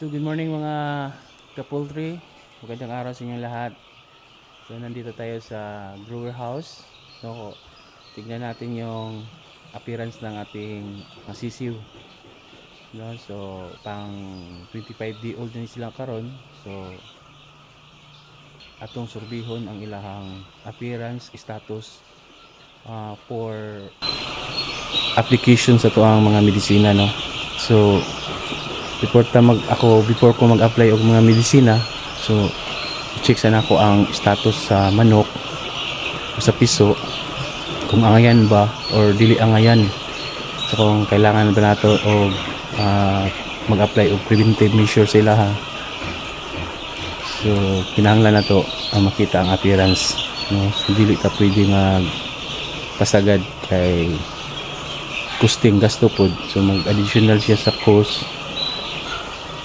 So good morning mga ka-poultry. Magandang araw sa inyo lahat. So nandito tayo sa grower house. So tignan natin yung appearance ng ating sisiw. No, so pang 25 day old na sila karon. So atong surbihon ang ilahang appearance status for application sa tuang mga medisina, no. So before ko mag-apply og mga medisina, so check sana ko ang status sa manok o sa piso, kung angayan ba or dili angayan. So kung kailangan ba nato og mag-apply og preventive measures sa ilaha. So kinahanglan nato makita ang appearance, no. So dili ta pwede pasagad kay costing gasto pod. So mag-additional siya sa cost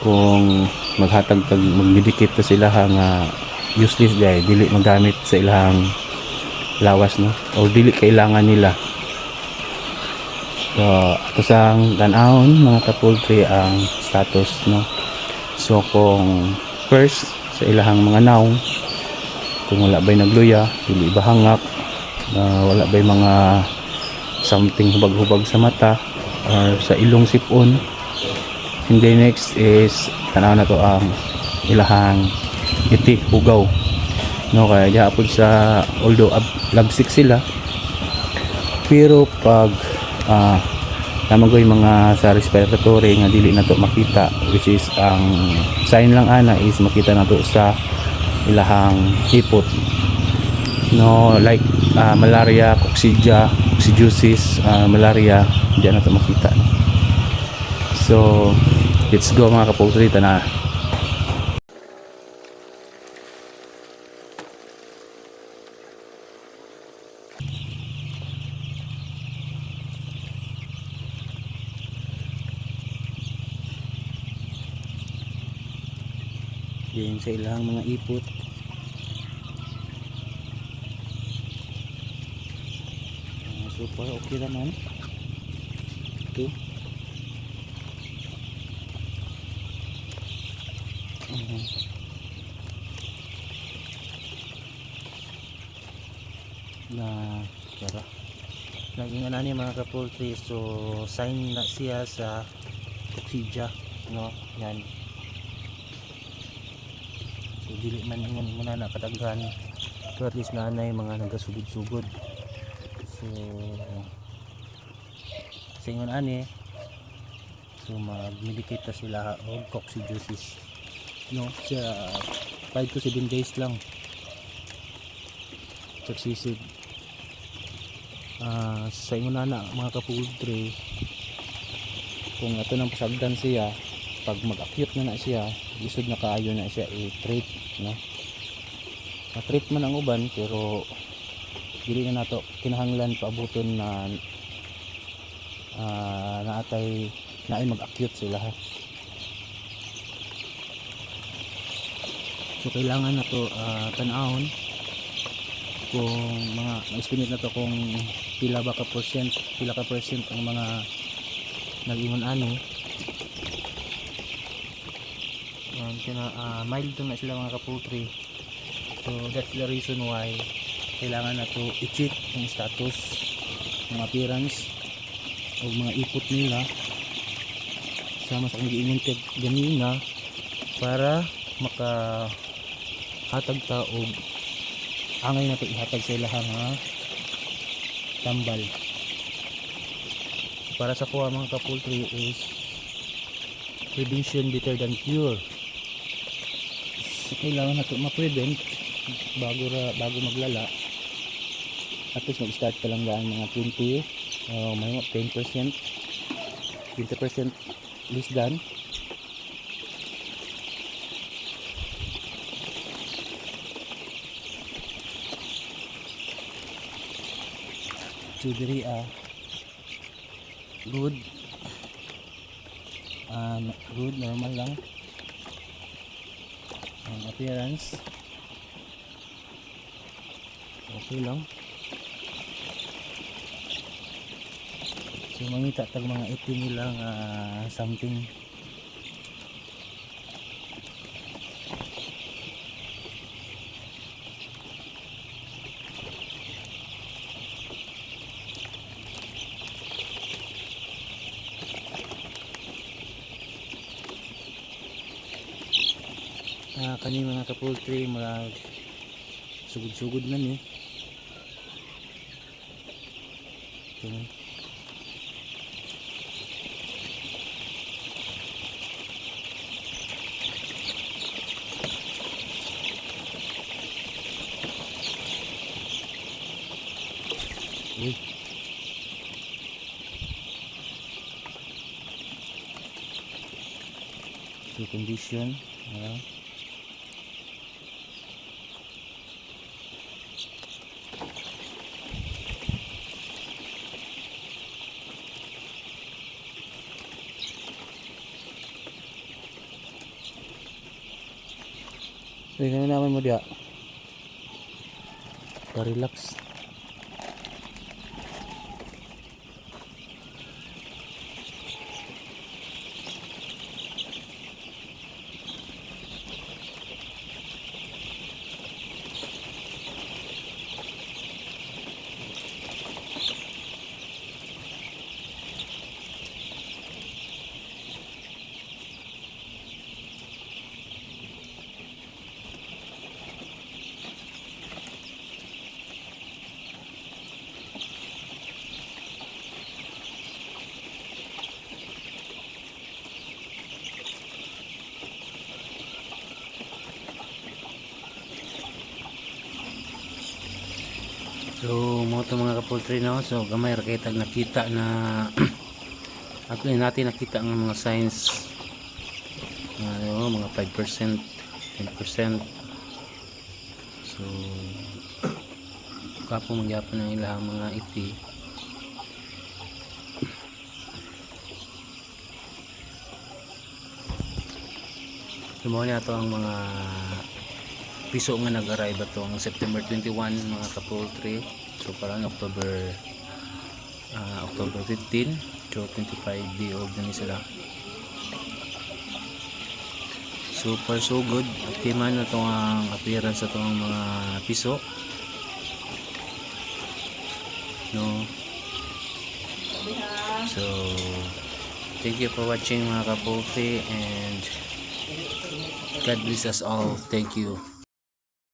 kung mag-medicate ta sila nga useless guy, dili magamit sa ilang lawas, no, o dili kailangan nila. So ato sang tan-awon mga ka-poultry ang status, no. So kung first sa ilahang mga naong, kung wala ba'y nagluya, dili ba hangak, wala ba'y mga something hubag-hubag sa mata or sa ilong sipon. And then next is tanaw na to ang ilahang iti ugaw, no. Kaya diapod sa although labsik sila, pero pag namagoy mga sa respiratory nga dili na to makita, which is ang sign lang ana is makita na to sa ilahang hipot, no, like malaria, coccidiosis, malaria, diyan na to makita, no? So let's go mga ka-poultry, tana. Diyan sa ilang mga ipot. Super okay naman ito. Na tara naging anani mga ka-poultry. So sign na siya sa coccidia, no, yan. So dili man ingon muna na kadaghan, so at least naanay mga nagasugod-sugod. So sa ingon ani, so mag-medicate ta sila og coccidiosis, no, sa 5 to 7 days lang succeeded. Sa ingon na mga ka-poultry, kung ato nang pasagdan siya, pag mag-acute na siya, lisod na kaayo na siya i-treat, no. Na-treat man ang uban, pero dili na nato kinahanglan paabuton na naatay naay mag-acute sila, ha. So kailangan na to tan-awon kung mga estimate na to kung pila ka percent ang mga nag-ingon ani. Mild to na sila mga ka-poultry. So that's the reason why kailangan na to i-check yung status, yung appearance o mga ipot nila sama sa kong giingon ganina, para makahatag ta og angay na to ihatag sa ilahang tambal. Para sa kuha mga ka-poultry is prevention better than cure. So kailangan na to ma-prevent bago maglala. At least mag-start ka lang daan mga 20 may 10%, 20% less than. So diri good normal lang ang appearance, okay lang. So mangita tag mga itim nila something kani mga kapultri mag sugod-sugod na ni. Okay. Uy. So condition, so yun naman mo diya pa-relax. So mo to mga kapultri no, so gamay ra kay tag nakita na ato natin nakita ang mga signs mga 5%, 10%. So kapo magyapon ang ilang mga iti. So mo na to ang mga piso nga nag-arrive atong September 21 mga kapultri. So parang October 15, so 25 day old na ni sila. Super so good. Okay man na itong appearance sa itong mga piso, no? So thank you for watching mga kapultri, and God bless us all. Thank you.